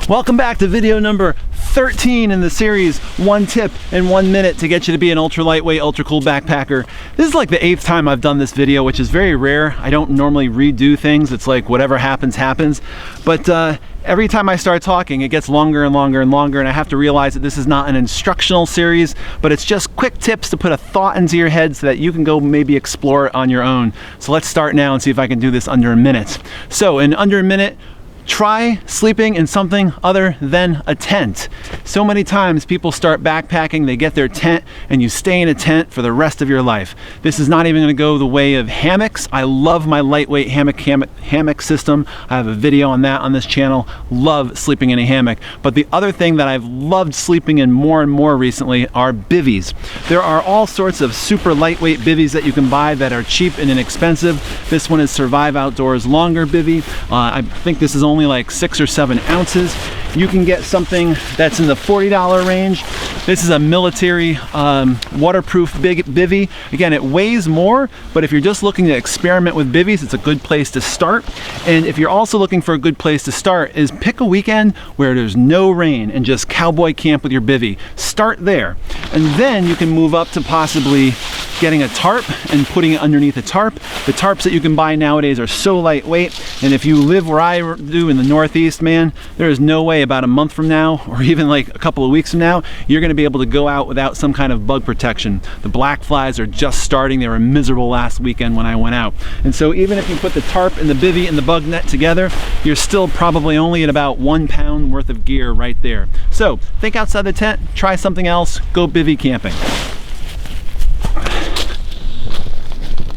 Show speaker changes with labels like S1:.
S1: Welcome back to video number 13 in the series, one tip in 1 minute to get you to be an ultra lightweight, ultra cool backpacker. This is like the 8th time I've done this video, which is very rare. I don't normally redo things. It's like whatever happens, happens. But every time I start talking, it gets longer and longer and longer, and I have to realize that this is not an instructional series, but it's just quick tips to put a thought into your head so that you can go maybe explore it on your own. So let's start now and see if I can do this under a minute. So in under a minute, try sleeping in something other than a tent. So many times people start backpacking, they get their tent, and you stay in a tent for the rest of your life. This is not even going to go the way of hammocks. I love my lightweight hammock system. I have a video on that on this channel. Love sleeping in a hammock. But the other thing that I've loved sleeping in more and more recently are bivvies. There are all sorts of super lightweight bivvies that you can buy that are cheap and inexpensive. This one is Survive Outdoors Longer Bivy. I think this is only like 6 or 7 ounces. You can get something that's in the $40 range. This is a military waterproof big bivy. Again, it weighs more, but if you're just looking to experiment with bivvies, it's a good place to start. And if you're also looking for a good place to start, is pick a weekend where there's no rain and just cowboy camp with your bivy. Start there, and then you can move up to possibly getting a tarp and putting it underneath a tarp. The tarps that you can buy nowadays are so lightweight, and if you live where I do in the Northeast, man, there is no way about a month from now, or even like a couple of weeks from now, you're gonna be able to go out without some kind of bug protection. The black flies are just starting. They were miserable last weekend when I went out. And so even if you put the tarp and the bivy and the bug net together, you're still probably only at about 1 pound worth of gear right there. So think outside the tent, try something else, go bivy camping.